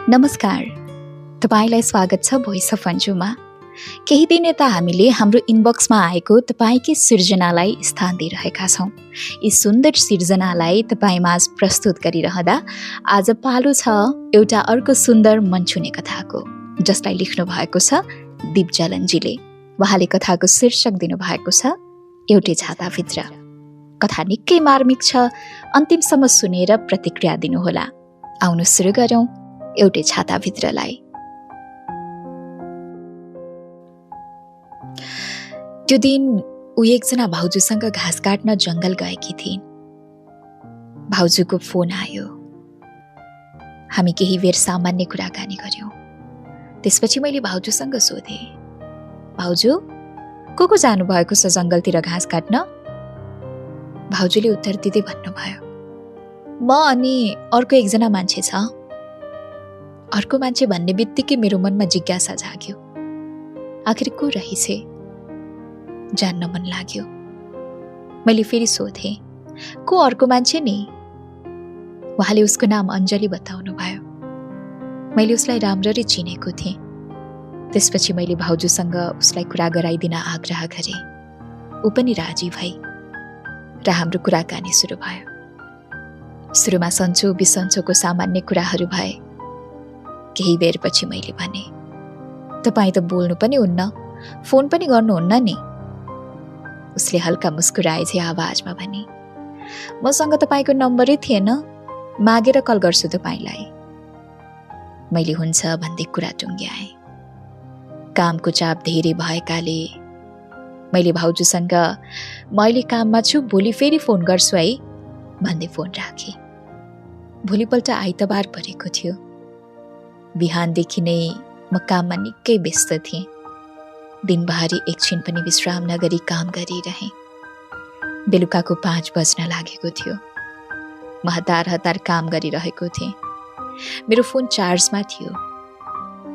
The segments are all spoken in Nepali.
नमस्कार, तपाईलाई स्वागत छ भोइस अफ अन्जुमा। केही दिन यता हामीले हाम्रो इनबक्समा आएको तपाईँकै सिर्जनालाई स्थान दिइरहेका छौँ। यी सुन्दर सिर्जनालाई तपाईँमाझ प्रस्तुत गरिरहँदा आज पालो छ एउटा अर्को सुन्दर मन छुने कथाको, जसलाई लेख्नु भएको छ दीप जलनजीले। उहाँले कथाको शीर्षक दिनुभएको छ एउटै छाताभित्र। कथा निकै मार्मिक छ, अन्तिमसम्म सुनेर प्रतिक्रिया दिनुहोला। आउनु सुरु गरौँ एउटै छाताभित्रलाई। त्यो दिन ऊ एकजना भाउजूसँग घाँस काट्न जङ्गल गएकी थिइन्। भाउजूको फोन आयो। हामी केही बेर सामान्य कुराकानी गर्यौं। त्यसपछि मैले भाउजूसँग सोधेँ, भाउजू को जानुभएको छ जङ्गलतिर घाँस काट्न? भाउजूले उत्तर दिँदै भन्नुभयो, म अनि अर्को एकजना मान्छे छ। अर्को मान्छे भन्ने बित्तिकै मेरो मनमा जिज्ञासा जाग्यो। आखिर को रहेछ जान्न मन लाग्यो। मैले फेरि सोधेँ, को अर्को मान्छे नि? उहाँले उसको नाम अञ्जली बताउनु भयो। मैले उसलाई राम्ररी चिनेको थिएँ। त्यसपछि मैले भाउजूसँग उसलाई कुरा गराइदिन आग्रह गरेँ। ऊ पनि राजी भई र हाम्रो कुराकानी सुरु भयो। सुरुमा सन्चो बिसन्चोको सामान्य कुराहरू भए। केही बेरपछि मैले भने, तपाईँ त बोल्नु पनि हुन्न, फोन पनि गर्नुहुन्न नि। उसले हल्का मुस्कुराए झै आवाजमा भने, मसँग तपाईँको नम्बरै थिएन, मागेर कल गर्छु तपाईँलाई। मैले हुन्छ भन्दै कुरा टुङ्ग्याएँ। कामको चाप धेरै भएकाले मैले भाउजूसँग म अहिले काममा छु, भोलि फेरि फोन गर्छु है भन्दै फोन राखेँ। भोलिपल्ट आइतबार परेको थियो। बिहानदेखि नै म काममा निकै व्यस्त थिएँ। दिनभरि एकछिन पनि विश्राम नगरी काम गरिरहेँ। बेलुकाको 5 बज्न लागेको थियो। म हतार काम गरिरहेको थिएँ। मेरो फोन चार्जमा थियो।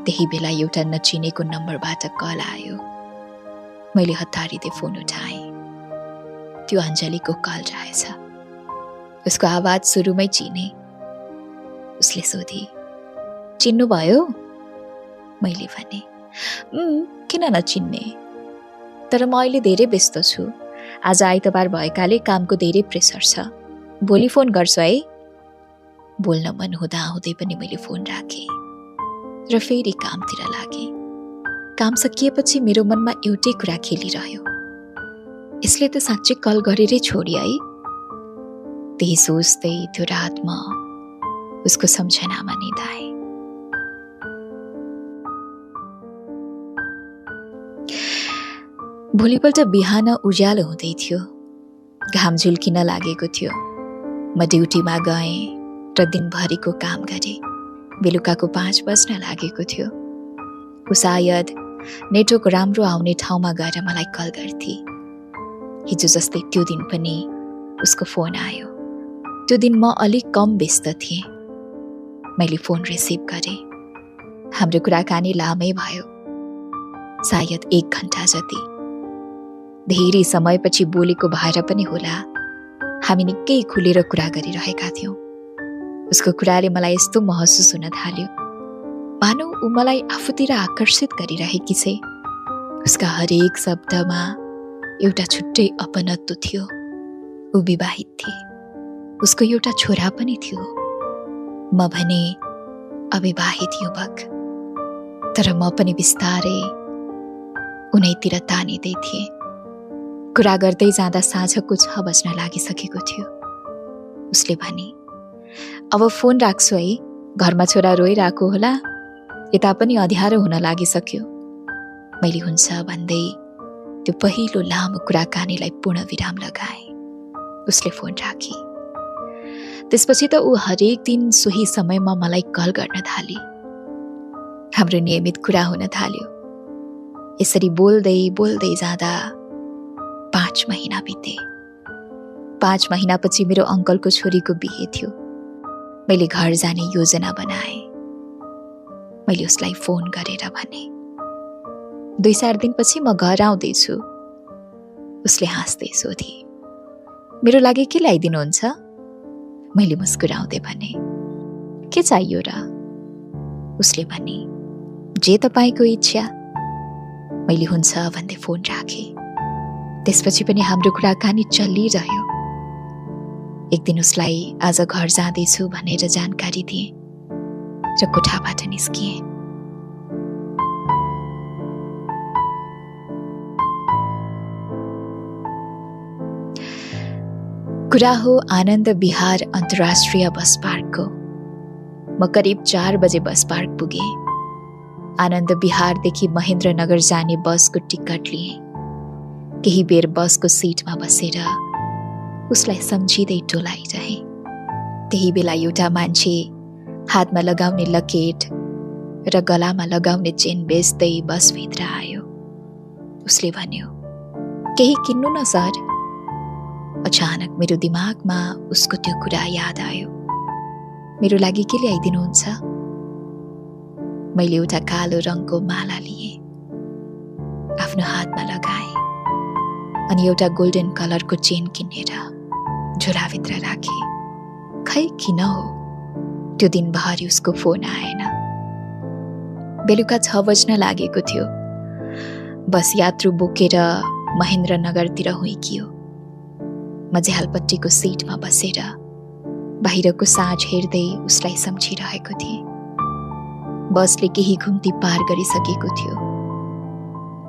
त्यही बेला एउटा नचिनेको नम्बरबाट कल आयो। मैले हतारिँदै फोन उठाएँ। त्यो अञ्जलीको कल रहेछ। उसको आवाज सुरुमै चिने। उसले सोधी, चिन्नुभयो? मैले भने, किन नचिन्ने, तर म अहिले धेरै व्यस्त छु। आज आइतबार भएकाले कामको धेरै प्रेसर छ। भोलि फोन गर्छु है। बोल्न मन हुँदै पनि मैले फोन राखेँ र फेरि कामतिर लागेँ। काम सकिएपछि मेरो मनमा एउटै कुरा खेलिरह्यो, यसले त साँच्चै कल गरेरै छोडी है। त्यही सोच्दै त्यो रात म उसको सम्झनामा निधाएँ। भोलिपल्ट बिहान उज्यालो हुँदै थियो। घाम झुल्किन लागेको थियो। म ड्युटीमा गएँ र दिनभरिको काम गरेँ। बेलुकाको 5 बज्न लागेको थियो। ऊ सायद नेटवर्क राम्रो आउने ठाउँमा गएर मलाई कल गर्थे। हिजो जस्तै त्यो दिन पनि उसको फोन आयो। त्यो दिन म अलिक कम व्यस्त थिएँ। मैले फोन रिसिभ गरेँ। हाम्रो कुराकानी लामै भयो, सायद 1 घण्टा जति। धेरै समयपछि बोलेको भएर पनि होला, हामी निकै खुलेर कुरा गरिरहेका थियौँ। उसको कुराले मलाई यस्तो महसुस हुन थाल्यो, मानौ ऊ मलाई आफूतिर आकर्षित गरिरहेकी छे। उसका हरेक शब्दमा एउटा छुट्टै अपनत्व थियो। ऊ विवाहित थिए। उसको एउटा छोरा पनि थियो। म भने अविवाहित युवक, तर म पनि बिस्तारै उनैतिर तानिँदै थिएँ। कुरा गर्दै जाँदा साँझको 6 बज्न लागिसकेको थियो। उसले भने, अब फोन राख्छु है, घरमा छोरा रोइरहेको होला, यता पनि अँध्यारो हुन लागिसक्यो। मैले हुन्छ भन्दै त्यो पहिलो लामो कुराकानीलाई पूर्ण विराम लगाएँ। उसले फोन राखी। त्यसपछि त ऊ हरेक दिन सोही समयमा मलाई कल गर्न थाली। हाम्रो नियमित कुरा हुन थाल्यो। यसरी बोल्दै जाँदा 5 महिना बिते। 5 महिनापछि मेरो अङ्कलको छोरीको बिहे थियो। मैले घर जाने योजना बनाएँ। मैले उसलाई फोन गरेर भने, 2-4 दिनपछि म घर आउँदैछु। उसले हाँस्दै सोधी, मेरो लागि के ल्याइदिनुहुन्छ? मैले मुस्कुराउँदै भने, के चाहियो र? उसले भने, जे तपाईको इच्छा। मैले हुन्छ भन्दै फोन राखेँ। त्यसपछि पनि हाम्रो कुराकानी चलिरह्यो। एक दिन उसलाई आज घर जाँदैछु भनेर जानकारी दिएँ र कोठाबाट निस्किएँ। कुरा हो आनन्द विहार अन्तर्राष्ट्रिय बस पार्कको। म करिब 4 बजे बस पार्क पुगेँ। आनन्द विहारदेखि महेन्द्रनगर जाने बसको टिकट लिएँ। केही बेर बसको सिटमा बसेर उसलाई सम्झिँदै टोलाइरहेँ। त्यही बेला एउटा मान्छे हातमा लगाउने लकेट र गलामा लगाउने चेन बेच्दै बसभित्र आयो। उसले भन्यो, केही किन्नु न सर। अचानक मेरो दिमागमा उसको त्यो कुरा याद आयो। मेरो लागि के ल्याइदिनुहुन्छ? मैले एउटा कालो रङको माला लिएँ, आफ्नो हातमा लगाएँ अनि एउटा गोल्डन कलरको चेन किनेर झोलाभित्र राखेँ। खै किन हो, त्यो दिनभरि उसको फोन आएन। बेलुका 6 बज्न लागेको थियो। बस यात्रु बोकेर महेन्द्रनगरतिर हुइकियो। म झ्यालपट्टिको सिटमा बसेर बाहिरको साँझ हेर्दै उसलाई सम्झिरहेको थिएँ। बसले केही घुम्ती पार गरिसकेको थियो।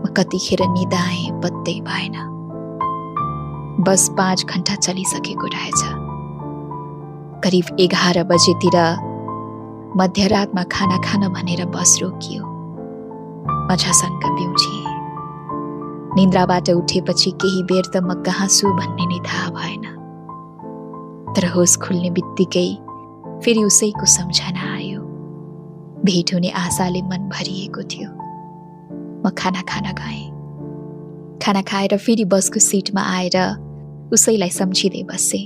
म कतिखेर निदाएँ पत्तै भएन। बस 5 घण्टा चलिसकेको रहेछ। करिब 11 बजेतिर मध्यरातमा खाना खान भनेर बस रोकियो। म झसङ्ग बिउझिएँ। निन्द्राबाट उठेपछि केही बेर त म कहाँ छु भन्ने नै थाहा भएन। तर होस खुल्ने बित्तिकै फेरि उसैको सम्झना आयो। भेट हुने आशाले मन भरिएको थियो। म खाना खान गएँ। खाना खाएर फेरि बसको सिटमा आएर उसैलाई सम्झिँदै बसेँ।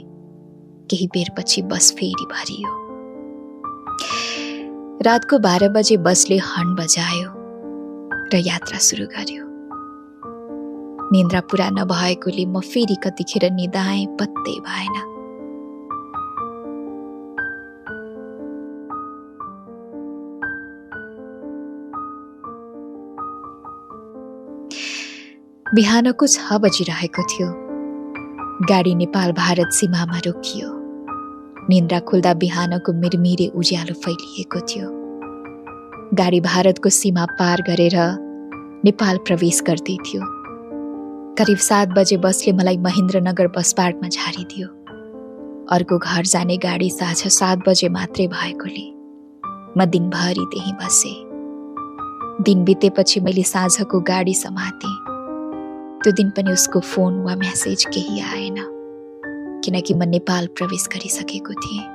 केही बेरपछि बस फेरि भरियो। रातको 12 बजे बसले हर्न बजायो र यात्रा सुरु गर्यो। निन्द्रा पुरा नभएकोले म फेरि कतिखेर निदाएँ पत्तै भएन। बिहानको 6 बजिरहेको थियो। गाडी नेपाल भारत सीमामा रोकियो। निन्द्रा खुल्दा बिहानको मिरमिरे उज्यालो फैलिएको थियो। गाडी भारतको सीमा पार गरेर नेपाल प्रवेश गर्दै थियो। करिब 7 बजे बसले मलाई महेन्द्रनगर बस पार्कमा झारिदियो। अर्को घर जाने गाडी साँझ 7 बजे मात्रै भएकोले म दिनभरि त्यहीँ बसेँ। दिन बितेपछि मैले साँझको गाडी समातेँ। त्यो दिन पनि उसको फोन वा मेसेज केही आएन, किनकि म नेपाल प्रवेश गरिसकेको थिएँ।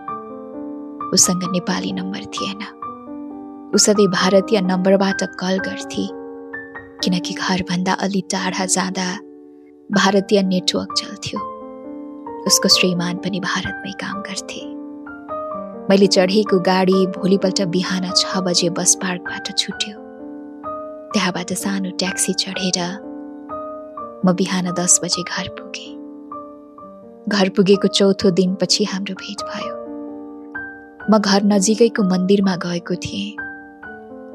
उसँग नेपाली नम्बर थिएन। उ सधैँ भारतीय नम्बरबाट कल गर्थे, किनकि घरभन्दा अलि टाढा जाँदा भारतीय नेटवर्क चल्थ्यो। उसको श्रीमान पनि भारतमै काम गर्थे। मैले चढेको गाडी भोलिपल्ट बिहान 6 बजे बस पार्कबाट छुट्यो। त्यहाँबाट सानो ट्याक्सी चढेर म बिहान 10 बजे घर पुगेँ। घर पुगेको चौथो दिनपछि हाम्रो भेट भयो। म घर नजिकैको मन्दिरमा गएको थिएँ।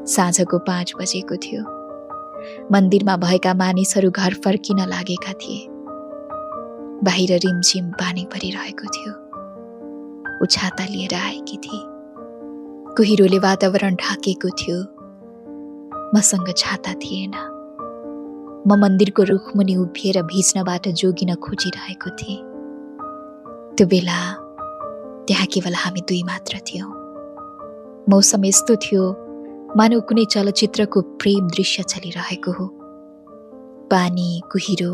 साँझको 5 बजेको थियो। मन्दिरमा भएका मानिसहरू घर फर्किन लागेका थिए। बाहिर रिमझिम पानी परिरहेको थियो। ऊ छाता लिएर आएकी थिए। कुहिरोले वातावरण ढाकेको थियो। मसँग छाता थिएन। म मन्दिरको रुखमुनि उभिएर भिज्नबाट जोगिन खोजिरहेको थिएँ। त्यो बेला त्यहाँ केवल हामी 2 मात्र थियौँ। मौसम यस्तो थियो मानव कुनै चलचित्रको प्रेम दृश्य चलिरहेको हो। पानी, कुहिरो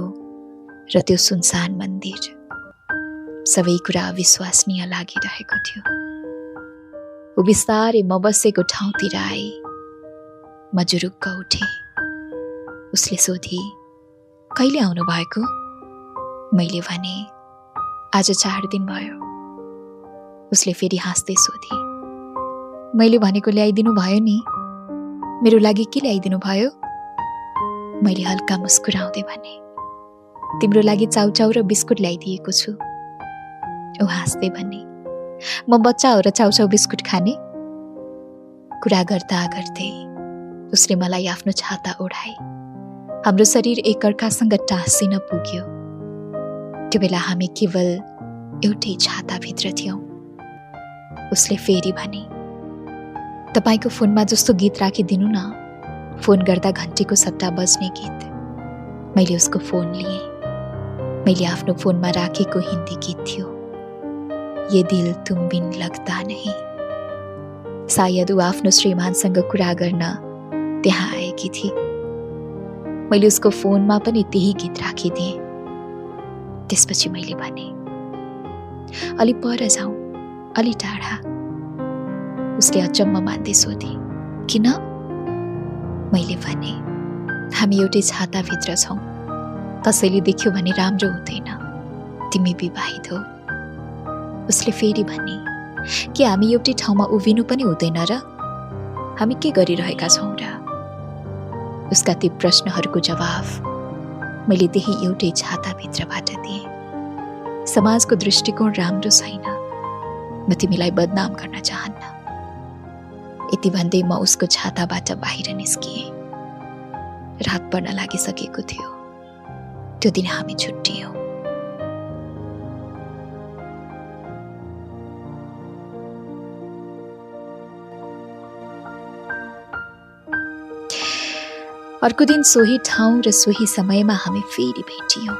र त्यो सुनसान मन्दिर, सबै कुरा अविश्वसनीय लागिरहेको थियो। ऊ बिस्तारै म बसेको ठाउँतिर आए। म जुरुक्क उठेँ। उसले सोधी, कहिले आउनु भएको? मैले भने, आज 4 दिन भयो। उसले फेरि हाँस्दै सोधी, मैले भनेको ल्याइदिनु भयो नि? मेरो लागि के ल्याइदिनु भयो? मैले हल्का मुस्कुराउँदै भने, तिम्रो लागि चाउचाउ र बिस्कुट ल्याइदिएको छु। ऊ हाँस्दै भने, म बच्चा हो र चाउचाउ बिस्कुट खाने? कुरा गर्दा गर्दै उसले मलाई आफ्नो छाता ओढाए। हाम्रो शरीर एकअर्कासँग टाँसिन पुग्यो। त्यो बेला हामी केवल एउटै छाताभित्र थियौँ। उसले फेरि भने, "तपाईको फोनमा जस्तो गीत राखिदिनु न, फोन गर्दा घन्टीको सट्टा बज्ने गीत।" मैले उसको फोन लिएँ। मैले आफ्नो फोनमा राखेको हिन्दी गीत थियो, "ये दिल तुम बिन लगता नहीं।" सायद ऊ आफ्नो श्रीमानसँग कुरा गर्न त्यहाँ आएकी थिए। मैले उसको फोनमा पनि त्यही गीत राखिदिएँ। त्यसपछि मैले भने, "अलि पर जाउँ, अलि टाढा।" उसले अचम्म मान्दै सोधे, "किन?" मैले भने, "हामी एउटै छाताभित्र छौँ। कसैले देख्यो भने राम्रो हुँदैन। तिमी विवाहित हौ।" उसले फेरि भने, "के हामी एउटै ठाउँमा उभिनु पनि हुँदैन र? हामी के गरिरहेका छौँ र?" उसका ती प्रश्नहरूको जवाफ मैले त्यही एउटै छाताभित्रबाट दिएँ। समाजको दृष्टिकोण राम्रो छैन। म तिमीलाई बदनाम गर्न चाहन्न। यति भन्दै म उसको छाताबाट बाहिर निस्किएँ। रात पर्न लागिसकेको थियो। त्यो दिन हामी छुट्टियौँ। अर्को दिन सोही ठाउँ र सोही समयमा हामी फेरि भेटियौँ।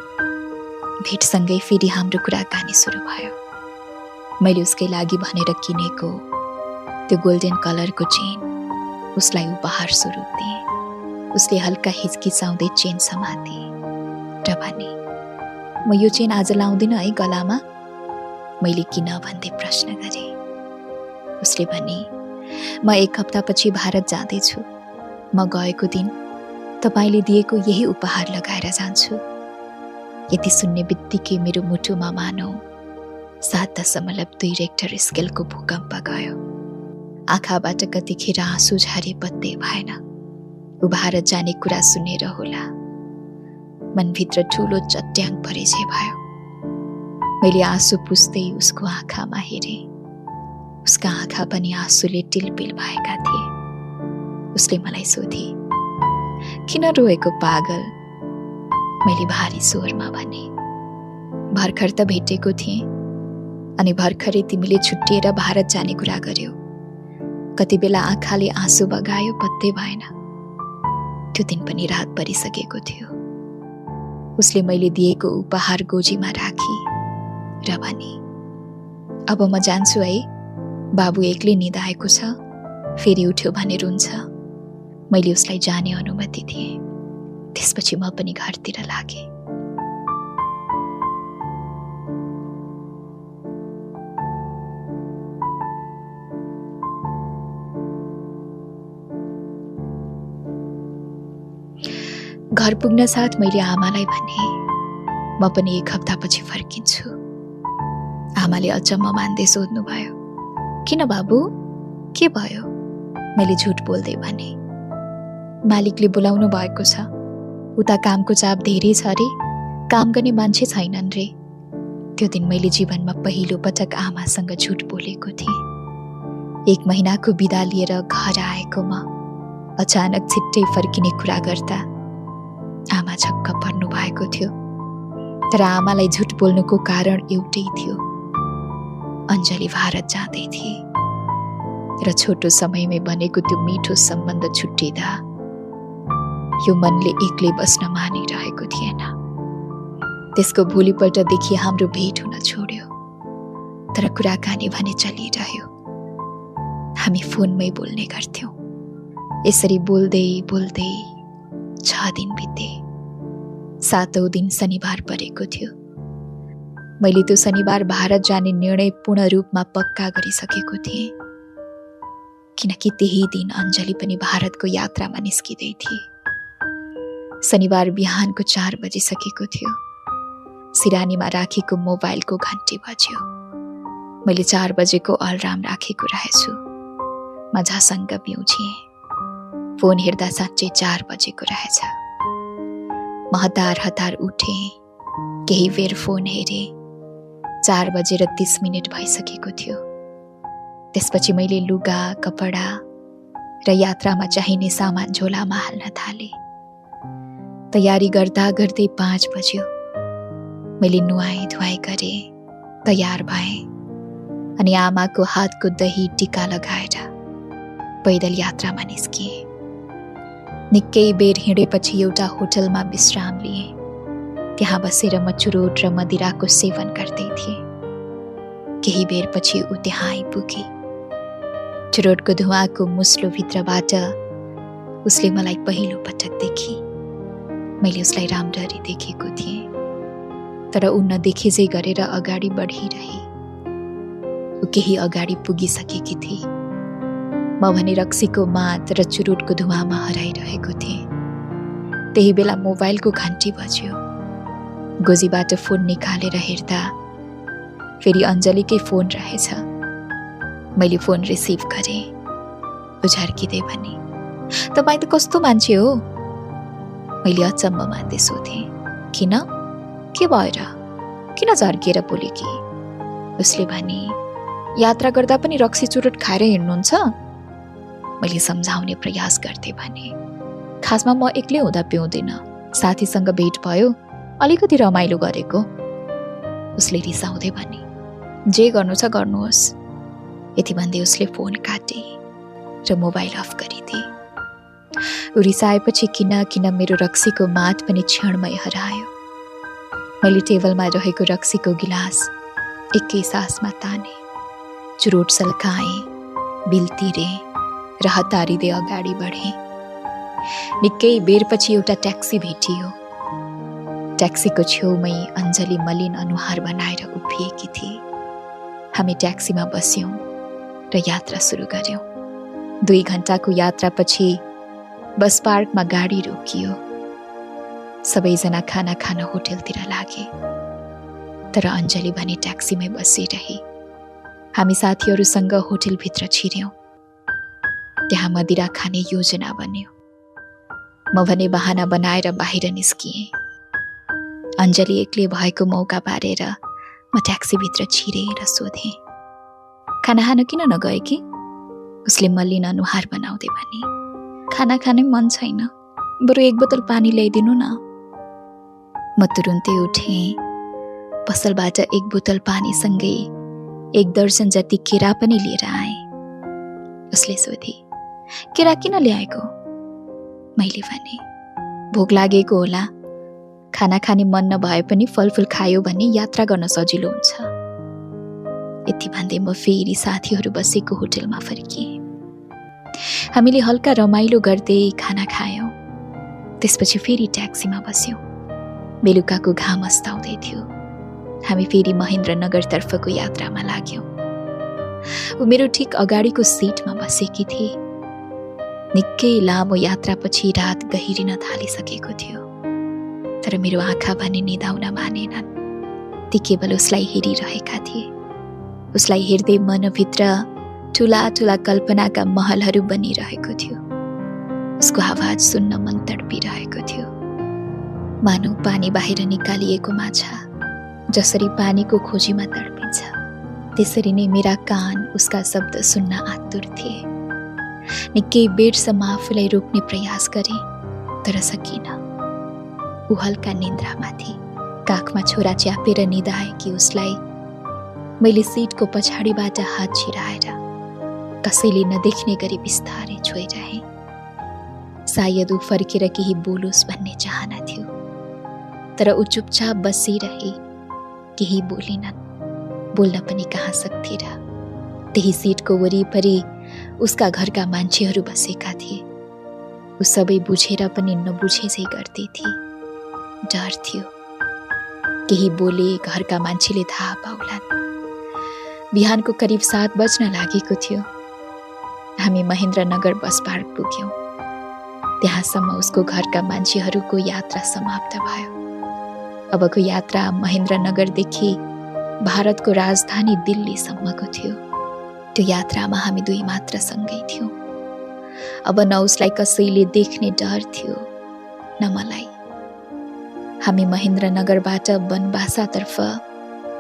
भेटसँगै फेरि हाम्रो कुराकानी सुरु भयो। मैले उसकै लागि भनेर किनेको त्यो गोल्डन कलरको चेन उसलाई उपहार स्वरूप दिएँ। उसले हल्का हिचकिचाउँदै चेन समाते र भने, "म यो चेन आज लाउँदिन है गलामा?" मैले किन भन्दै प्रश्न गरेँ। उसले भने, "म 1 हप्तापछि भारत जाँदैछु। म गएको दिन तपाईले दिएको यही उपहार लगाएर जान्छु।" यति सुन्ने बित्तिकै मेरो मुटुमा मानौ 7.2 रेक्टर स्केलको भूकम्प गयो। आँखाबाट कतिखेर आँसु झरे पत्तै भएन। ऊ भारत जाने कुरा सुनेर होला। मनभित्र ठुलो चट्याङ परेझै भयो। मैले आँसु पुस्दै उसको आँखामा हेरेँ। उसका आँखा पनि आँसुले टिलपिल भएका थिए। उसले मलाई सोधे, "किन रोएको पागल?" मैले भारी स्वरमा भने, "भर्खर त भेटेको थिएँ, अनि भर्खरै तिमीले छुट्टिएर भारत जाने कुरा गर्यो। कति बेला आँखाले आँसु बगायो पत्तै भएन। त्यो दिन पनि रात परिसकेको थियो।" उसले मैले दिएको उपहार गोजीमा राखी र भने, "अब म जान्छु है। बाबु एक्लै निदाएको छ, फेरि उठ्यो भने रुन्छ।" मैले उसलाई जाने अनुमति दिएँ। त्यसपछि म पनि घरतिर लागेँ। घर पुग्न साथ मैले आमालाई भने, "म पनि 1 हप्तापछि फर्किन्छु।" आमाले अचम्म मान्दै सोध्नुभयो, "किन बाबु? के भयो?" मैले झुट बोल्दै भने, "मालिकले बोलाउनु भएको छ। उता कामको चाप धेरै छ रे। काम गर्ने मान्छे छैनन् रे।" त्यो दिन मैले जीवनमा पहिलो पटक आमासँग झुट बोलेको थिएँ। 1 महिनाको बिदा लिएर घर आएको म अचानक छिट्टै फर्किने कुरा गर्दा आमा छक्क पर्नु भएको थियो। तर आमालाई झुट बोल्नुको कारण एउटै थियो। अञ्जली भारत जाँदै थिए र छोटो समयमै बनेको त्यो मिठो सम्बन्ध छुट्टिँदा यो मनले एक्लै बस्न मानिरहेको थिएन। त्यसको भोलिपल्टदेखि हाम्रो भेट हुन छोड्यो, तर कुराकानी भने चलिरह्यो। हामी फोनमै बोल्ने गर्थ्यौँ। यसरी बोल्दै बोल्दै 6 दिन बिते। 7औं दिन शनिबार परेको थियो। मैले त्यो शनिबार भारत जाने निर्णय पूर्ण रूपमा पक्का गरिसकेको थिएँ, किनकि त्यही दिन अञ्जली पनि भारतको यात्रामा निस्किँदै थिए। शनिबार बिहानको 4 बजिसकेको थियो। सिरानीमा राखेको मोबाइलको घन्टी बज्यो। मैले 4 बजेको अलार्म राखेको रहेछु। म झसङ्ग बिउझिएँ। फोन हेर्दा साँच्चै 4 बजेको रहेछ। म हतार हतार उठेँ। केही बेर फोन हेरेँ। 4 बजेर 30 मिनेट भइसकेको थियो। त्यसपछि मैले लुगा, कपडा र यात्रामा चाहिने सामान झोलामा हाल्न थाले। तयारी गर्दा गर्दै 5 बज्यो। मैले नुहाई धुवाई गरे, तयार भएँ अनि आमाको हातको दही टिका लगाएर पैदल यात्रामा निस्किएँ। निकै बेर हिँडेपछि एउटा होटलमा विश्राम लिएँ। त्यहाँ बसेर म चुरोट र मदिराको सेवन गर्दै थिएँ। केही बेरपछि ऊ त्यहाँ आइपुगे। चुरोटको धुवाँको मुस्लो भित्रबाट उसले मलाई पहिलो पटक देखी। मैले उसलाई राम्ररी देखेको थिएँ, तर ऊ नदेखेजै गरेर अगाडि बढिरहे। ऊ केही अगाडि पुगिसकेकी थिए। म भने रक्सीको मात र चुरोटको धुवाँमा हराइरहेको थिएँ। त्यही बेला मोबाइलको घन्टी बज्यो। गोजीबाट फोन निकालेर हेर्दा फेरि अञ्जलीकै फोन रहेछ। मैले फोन रिसिभ गरेँ। ऊ झर्किँदै भने, तपाईँ त कस्तो मान्छे हो? मैले अचम्म मान्दै सोधेँ, किन? के भएर? किन झर्किएर बोलेकी? उसले भने, यात्रा गर्दा पनि रक्सी चुरोट खाएर हिँड्नुहुन्छ? मैले सम्झाउने प्रयास गर्दै भने, खासमा म एक्लै हुँदा पिउँदिनँ, साथीसँग भेट भयो, अलिकति रमाइलो गरेको। उसले रिसाउँदै भने, जे गर्नु छ गर्नुहोस्। यति भन्दै उसले फोन काटे र मोबाइल अफ गरिदिए। ऊ रिसाएपछि किन किन मेरो रक्सीको मात पनि क्षणमै हरायो। मैले टेबलमा रहेको रक्सीको गिलास एकै सासमा ताने, चुरोट सल्काएँ, बिल तिरेँ र हतारिँदै अगाडि बढेँ। निकै बेरपछि एउटा ट्याक्सी भेटियो। ट्याक्सीको छेउमै अञ्जली मलिन अनुहार बनाएर उभिएकी थिए। हामी ट्याक्सीमा बस्यौँ र यात्रा सुरु गर्यौँ। 2 घण्टाको यात्रापछि बस पार्कमा गाडी रोकियो। सबैजना खाना खान होटलतिर लागे, तर अञ्जली भने ट्याक्सीमै बसिरहे। हामी साथीहरूसँग होटलभित्र छिर्यौँ। त्यहाँ मदिरा खाने योजना बन्यो। म भने बहाना बनाएर बाहिर निस्किएँ। अञ्जली एक्लै भएको मौका पारेर म ट्याक्सीभित्र छिरेँ र सोधेँ, खाना खान किन नगए कि? उसले मलिन अनुहार बनाउँदै भने, खाना खानै मन छैन, बरु 1 बोतल पानी ल्याइदिनु न। म तुरुन्तै उठेँ। पसलबाट 1 बोतल पानीसँगै 1 दर्जन जति केरा पनि लिएर आएँ। उसले सोधे, केरा किन ल्याएको? मैले भने, भोक लागेको होला, खाना खाने मन नभए पनि फलफुल खायो भने यात्रा गर्न सजिलो हुन्छ। यति भन्दै म फेरि साथीहरू बसेको होटलमा फर्किएँ। हामीले हल्का रमाइलो गर्दै खाना खायौँ। त्यसपछि फेरि ट्याक्सीमा बस्यौँ। बेलुकाको घाम अस्ताउँदै थियो। हामी फेरि महेन्द्रनगरतर्फको यात्रामा लाग्यौँ। ऊ मेरो ठिक अगाडिको सिटमा बसेकी थिए। निकै लामो यात्रापछि रात गहिरिन थालिसकेको थियो, तर मेरो आँखा भने निदाउन मानेनन्। ती केवल उसलाई हेरिरहेका थिए। उसलाई हेर्दै मनभित्र ठुला ठुला कल्पनाका महलहरू बनिरहेको थियो। उसको आवाज सुन्न मन तडपिरहेको थियो। मानौ पानी बाहिर निकालिएको माछा जसरी पानीको खोजीमा तडपिन्छ, त्यसरी नै मेरा कान उसका शब्द सुन्न आतुर थिए। निकै बेरसम्म आफूलाई रोक्ने प्रयास गरेँ, तर सकिनँ। ऊ हल्का निन्द्रामा थिए। काखमा छोरा च्यापेर निदाएकी उसलाई मैले सिटको पछाडिबाट हात छिराएर कसैले नदेख्ने गरी बिस्तारै छोइरहेँ। सायद ऊ फर्केर केही बोलोस् भन्ने चाहना थियो, तर ऊ चुपचाप बसिरहे, केही बोलिनन्। बोल्न पनि कहाँ सक्थे र? त्यही सिटको वरिपरि उसका घरका मान्छेहरू बसेका थिए। ऊ सबै बुझेर पनि नबुझे झै गर्दै थिए। डर थियो, केही बोले घरका मान्छेले थाहा पाउलान्। बिहानको करिब 7 बज्न लागेको थियो। हामी महेन्द्रनगर बस पार्क पुग्यौँ। त्यहाँसम्म उसको घरका मान्छेहरूको यात्रा समाप्त भयो। अबको यात्रा महेन्द्रनगरदेखि भारतको राजधानी दिल्लीसम्मको थियो। त्यो यात्रामा हामी 2 मात्र सँगै थियौँ। अब न उसलाई कसैले देख्ने डर थियो, न मलाई। हामी महेन्द्रनगरबाट बनबासातर्फ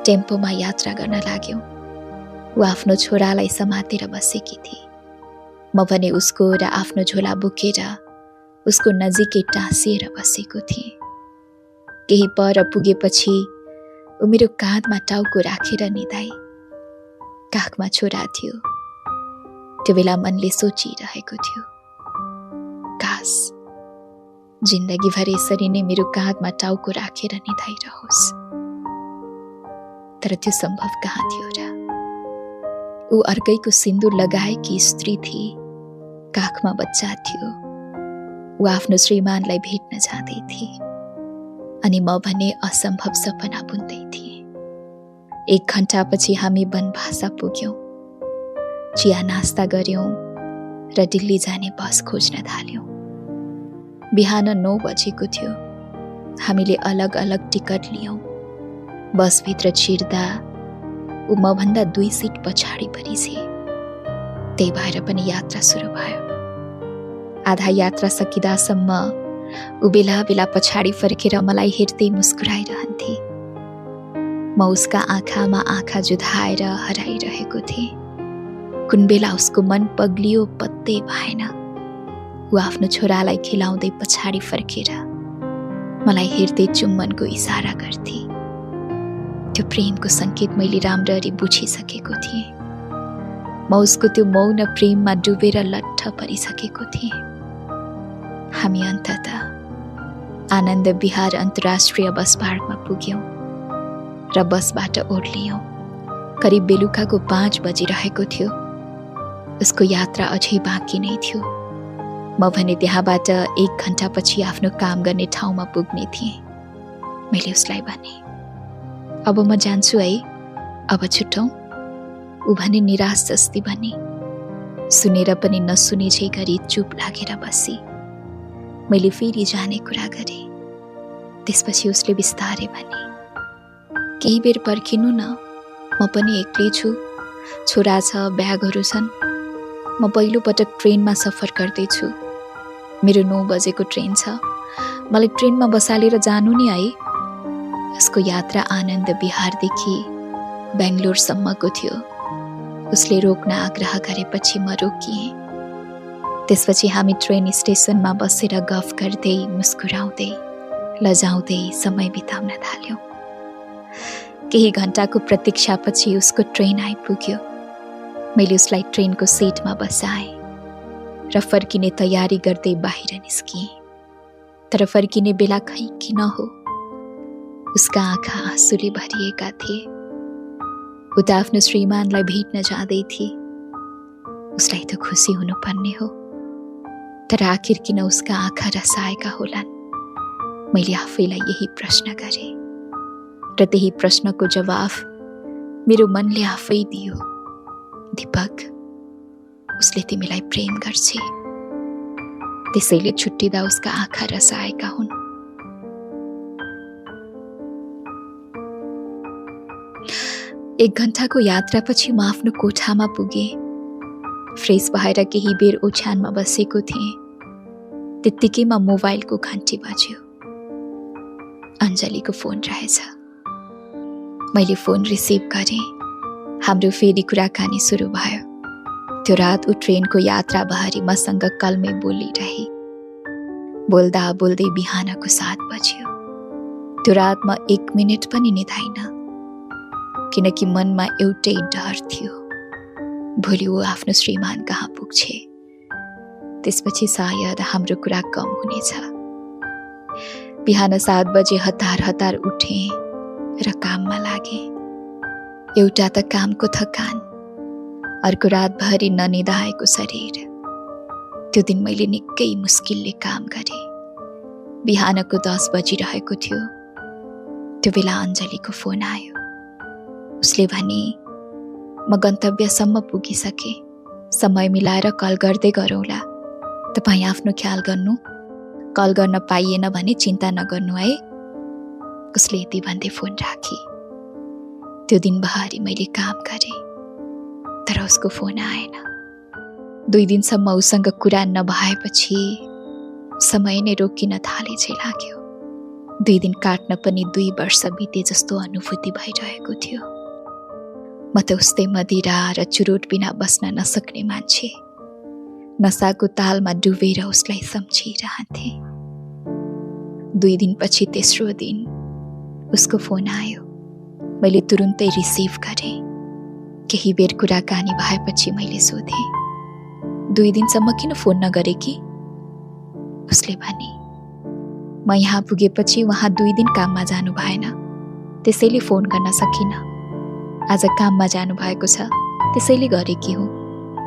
टेम्पोमा यात्रा गर्न लाग्यौँ। ऊ आफ्नो छोरालाई समातेर बसेकी थिए। म भने उसको र आफ्नो झोला बोकेर उसको नजिकै टाँसिएर बसेको थिएँ। केही पर पुगेपछि ऊ मेरो काँधमा टाउको राखेर निधाई। काखमा छोरा थियो। त्यो बेला मनले सोचिरहेको थियो, काश जिन्दगीभर यसरी नै मेरो काँधमा टाउको राखेर निधाइरहोस्। तर त्यो सम्भव कहाँ थियो र? ऊ अर्कैको सिन्दुर लगाएकी स्त्री थिए, काखमा बच्चा थियो। ऊ आफ्नो श्रीमानलाई भेट्न जाँदै थिए अनि म भने असम्भव सपना बुन्दै थिएँ। 1 घण्टापछि हामी बनभाषा पुग्यौं। चिया नास्ता गर्यौं र दिल्ली जाने बस खोज्न थाल्यौं। बिहान 9 बजेको थियो। हामीले अलग अलग टिकट लियौं। बसभित्र छिर्दा ऊ मभन्दा 2 सिट पछाडि परिछे। त्यही भएर पनि यात्रा सुरु भयो। आधा यात्रा सकिदासम्म ऊ बेला बेला पछाडि फर्केर मलाई हेर्दै मुस्कुराइरहन्थे। म उसका आँखामा आँखा जुधाएर हराइरहेको थिएँ। कुन बेला उसको मन पग्लियो पत्तै भएन। ऊ आफ्नो छोरालाई खेलाउँदै पछाडि फर्केर मलाई हेर्दै चुम्बनको इसारा गर्थे। त्यो प्रेमको संकेत मैले राम्ररी बुझिसकेको थिएँ। म उसको त्यो मौन प्रेममा डुबेर लट्ठ परिसकेको थिएँ। हामी अन्ततः आनन्द विहार अन्तर्राष्ट्रिय बस पार्कमा पुग्यौं र बसबाट ओर्लियौं। करिब बेलुकाको 5 बजिरहेको थियो। उसको यात्रा अझै बाँकी नै थियो। म भने त्यहाँबाट 1 घण्टापछि आफ्नो काम गर्ने ठाउँमा पुग्ने थिएँ। मैले उसलाई भने, अब म जान्छु है, अब छुटौं। ऊ भने निराश जस्ती भने। सुनेर पनि नसुने झै गरी चुप लागेर बसी। मैले फेरि जाने कुरा गरेँ। त्यसपछि उसले बिस्तारै भने, केही बेर पर्खिनु न, म पनि एक्लै छु। छोरा छ, ब्यागहरू छन्। म पहिलो पटक ट्रेनमा सफर गर्दैछु। मेरो 9 बजेको ट्रेन छ। मलाई ट्रेनमा बसालेर जानु नि है। उसको यात्रा आनन्द विहारदेखि बेङ्गलोरसम्मको थियो। उसले रोक्न आग्रह गरेपछि म रोकिएँ। त्यसपछि हामी ट्रेन स्टेसनमा बसेर गफ गर्दै मुस्कुराउँदै लजाउँदै समय बिताउन थाल्यौं। केही घण्टाको प्रतीक्षापछि उसको ट्रेन आइपुग्यो। मैले उसलाई ट्रेनको सिटमा बसाएँ र फर्किने तयारी गर्दै बाहिर निस्किएँ। तर फर्किने बेला खै किन हो उसका आँखा आँसुले भरिएका थिए। ऊ त आफ्नो श्रीमानलाई भेट्न जाँदै थिए। उसलाई त खुसी हुनुपर्ने हो, तर आखिर किन उसका आँखा रसाएका होलान्? मैले आफैलाई यही प्रश्न गरेँ र त्यही प्रश्नको जवाफ मेरो मनले आफै दियो। दीपक, उसले तिमीलाई प्रेम गर्छे, त्यसैले छुट्टिँदा उसका आँखा रसाएका हुन्। एक घण्टाको यात्रापछि म आफ्नो कोठामा पुगेँ। फ्रेस भएर केही बेर ओछ्यानमा बसेको थिएँ। त्यत्तिकैमा मोबाइलको घन्टी बज्यो। अञ्जलीको फोन रहेछ। मैले फोन रिसिभ गरेँ। हाम्रो फेरि कुराकानी सुरु भयो। त्यो रात ऊ ट्रेनको यात्राभरि मसँग कलमै बोलिरहे। बोल्दा बोल्दै बिहानको 7 बज्यो। त्यो रात म 1 मिनेट पनि निधाइन, किनकि मनमा एउटै डर थियो, भोलि ऊ आफ्नो श्रीमान कहाँ पुग्छे। त्यसपछि सायद हाम्रो कुरा कम हुनेछ। बिहान 7 बजे हतार हतार उठेँ र काममा लागेँ। एउटा त कामको थकान, अर्को रातभरि ननिदाएको शरीर। त्यो दिन मैले निकै मुस्किलले काम गरेँ। बिहानको 10 बजिरहेको थियो। त्यो बेला अञ्जलीको फोन आयो। उसले भने, म गन्तव्यसम्म पुगिसकेँ, समय मिलाएर कल गर्दै गरौँला। तपाईँ आफ्नो ख्याल गर्नु, कल गर्न पाइएन भने चिन्ता नगर्नु है। उसले यति भन्दै फोन राखी। त्यो दिनभरि मैले काम गरेँ, तर उसको फोन आएन। 2 दिनसम्म उसँग कुरा नभएपछि समय नै रोकिन थाले झै लाग्यो। 2 दिन काट्न पनि 2 वर्ष बिते जस्तो अनुभूति भइरहेको थियो। म त उस्तै मदिरा र चुरोट बिना बस्न नसक्ने मान्छे। नसाको तालमा डुबेर उसलाई सम्झिरहन्थे। 2 दिनपछि तेस्रो दिन उसको फोन आयो। मैले तुरुन्तै रिसिभ गरेँ। केही बेर कुराकानी भएपछि मैले सोधेँ, 2 दिनसम्म किन फोन नगरे कि? उसले भने, म यहाँ पुगेपछि उहाँ 2 दिन काममा जानु भएन, त्यसैले फोन गर्न सकिनँ। आज काममा जानु भएको छ, त्यसैले गरेकी हुँ।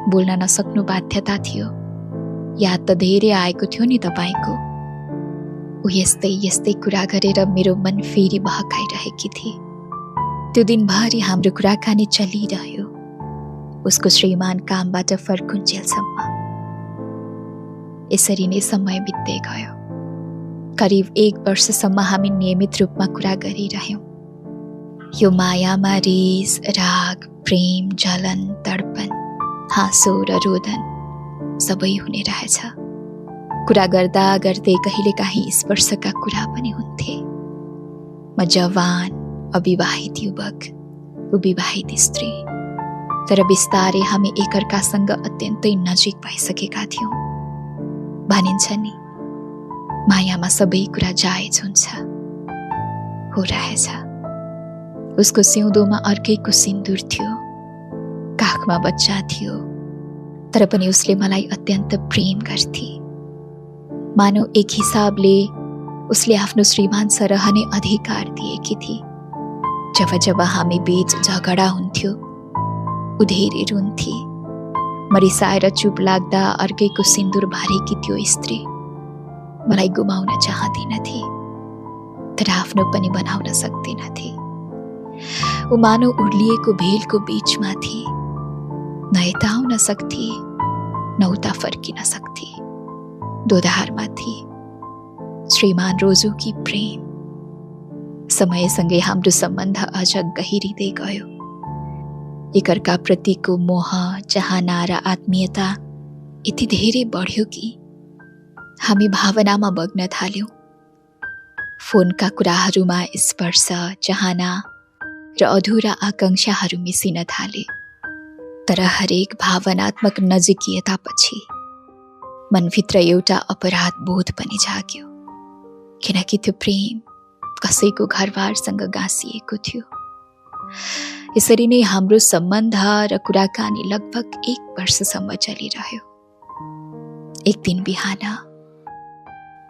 बोल्न नसक्नु बाध्यता थियो। याद त धेरै आएको थियो नि तपाईँको। ऊ यस्तै यस्तै कुरा गरेर मेरो मन फेरि बहकाइरहेकी थिए। त्यो दिनभरि हाम्रो कुराकानी चलिरह्यो, उसको श्रीमान कामबाट फर्कुन्जेलसम्म। यसरी नै समय बित्दै गयो। करिब 1 वर्षसम्म हामी नियमित रूपमा कुरा गरिरह्यौँ। यो मायामा रिस, राग, प्रेम, जलन, तडपन, हाँसो र रोदन सबै हुने रहेछ। कुरा गर्दा गर्दै कहिलेकाहीँ स्पर्शका कुरा पनि हुन्थे। म जवान, अविवाहित युवक, ऊ विवाहित स्त्री। तर बिस्तारै हामी एकअर्कासँग अत्यन्तै नजिक भइसकेका थियौँ। भनिन्छ नि, मायामा सबै कुरा जायज हुन्छ। हो रहेछ। उसको सिउँदोमा अर्कैको सिन्दुर थियो, काखमा बच्चा थियो, तर पनि उसले मलाई अत्यन्त प्रेम गर्थे। मानौ एक हिसाबले उसले आफ्नो श्रीमान सरहने अधिकार दिएकी थिए। जब जब हामी बीच झगडा हुन्थ्यो, ऊ धेरै रुन्थे। म रिसाएर चुप लाग्दा अर्कैको सिन्दुर भरेकी त्यो स्त्री मलाई गुमाउन चाहदिनथे, तर आफ्नो पनि बनाउन सक्दिनथे। ऊ मानव उर्लिएको भेलको बीचमा थिए, न यता आउन सक्थे न उता फर्किन सक्थे। दोधारमा थिए। श्रीमान रोजुकी प्रेम। समयसँगै हाम्रो सम्बन्ध अझ गहिरिँदै गयो। एकअर्का प्रतिको मोह, चाहना र आत्मीयता यति धेरै बढ्यो कि हामी भावनामा बग्न थाल्यौँ। फोनका कुराहरूमा स्पर्श, चाहना र अधुरा आकांक्षाहरू मिसिन थाले। तर हरेक भावनात्मक नजिकियतापछि मनभित्र एउटा अपराध बोध पनि जाग्यो, किनकि त्यो प्रेम कसैको घरबारसँग गाँसिएको थियो। यसरी नै हाम्रो सम्बन्ध र कुराकानी लगभग 1 वर्षसम्म चलिरह्यो। एक दिन बिहान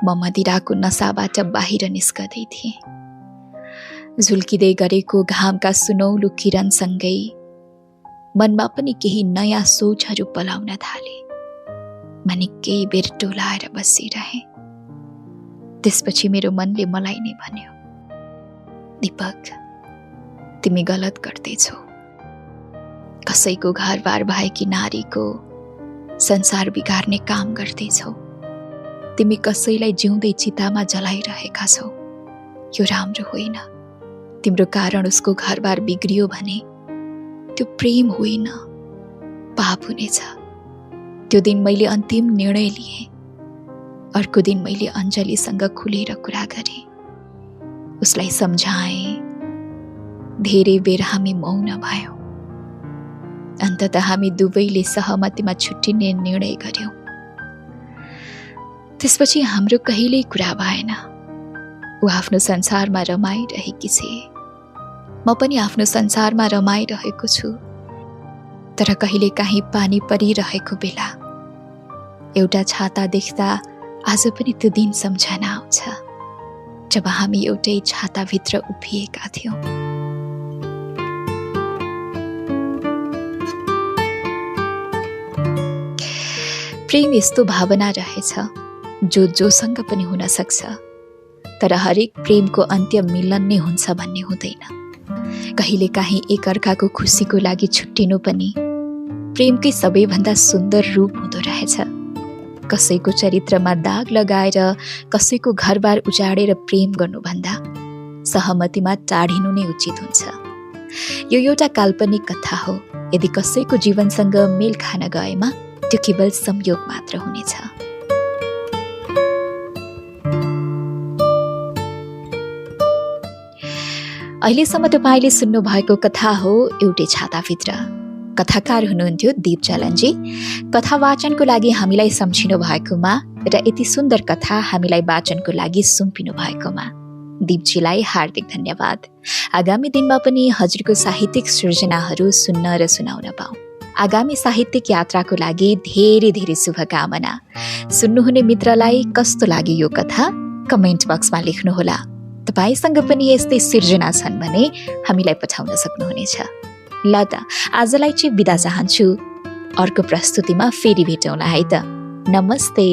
म मदिराको नसाबाट बाहिर निस्कदै थिएँ। झुल्किँदै गरेको घामका सुनौलो किरणसँगै मनमा पनि केही नयाँ सोचहरू पलाउन थाले। म निकै बेर टोलाएर बसिरहेँ। त्यसपछि मेरो मनले मलाई नै भन्यो, दीपक, तिमी गलत गर्दैछौ। कसैको घरबार भएकी नारीको संसार बिगार्ने काम गर्दैछौ। तिमी कसैलाई जिउँदै चितामा जलाइरहेका छौ। यो राम्रो होइन। तिम्रो कारण उसको घरबार बिग्रियो भने त्यो प्रेम होइन, पाप हुनेछ। त्यो दिन मैले अन्तिम निर्णय लिएँ। अर्को दिन मैले अञ्जलीसँग खुलेर कुरा गरेँ, उसलाई सम्झाएँ। धेरै बेर हामी मौन भयौँ। अन्ततः हामी दुवैले सहमतिमा छुट्टिने निर्णय गर्यौँ। त्यसपछि हाम्रो कहिल्यै कुरा भएन। ऊ आफ्नो संसारमा रमाइरहेकी छे, म पनि आफ्नो संसारमा रमाइरहेको छु। तर कहिलेकाहीँ पानी परिरहेको बेला एउटा छाता देख्दा आज पनि त्यो दिन सम्झना आउँछ, जब हामी एउटै छाताभित्र उभिएका थियौँ। प्रेम यस्तो भावना रहेछ जो जोसँग पनि हुन सक्छ, तर हरेक प्रेमको अन्त्य मिलन नै हुन्छ भन्ने हुँदैन। कहिलेकाहीँ एकअर्काको खुसीको लागि छुट्टिनु पनि प्रेमकै सबैभन्दा सुन्दर रूप हुँदो रहेछ। कसैको चरित्रमा दाग लगाएर कसैको घरबार उजाडेर प्रेम गर्नुभन्दा सहमतिमा टाढिनु नै उचित हुन्छ। यो एउटा काल्पनिक कथा हो। यदि कसैको जीवनसँग मेल खान गएमा त्यो केवल संयोग मात्र हुनेछ। अहिलेसम्म तपाईले सुन्नु भएको कथा हो एउटै छाताभित्र। कथाकार हुनुहुन्थ्यो दीप चलनजी। कथा वाचनको लागि हामीलाई सम्झिनु भएकोमा र यति सुन्दर कथा हामीलाई वाचनको लागि सुम्पिनु भएकोमा दीपजीलाई हार्दिक धन्यवाद। आगामी दिनमा पनि हजुरको साहित्यिक सृजनाहरू सुन्न र सुनाउन पाऊँ। आगामी साहित्यिक यात्राको लागि धेरै धेरै शुभकामना। सुन्नुहुने मित्रलाई कस्तो लाग्यो यो कथा कमेन्ट बक्समा लेख्नुहोला। तपाईसँग पनि यस्तै सिर्जना छन् भने हामीलाई पठाउन सक्नुहुनेछ। ल त आजलाई चाहिँ बिदा चाहन्छु। अर्को प्रस्तुतिमा फेरि भेटौँला है त। नमस्ते।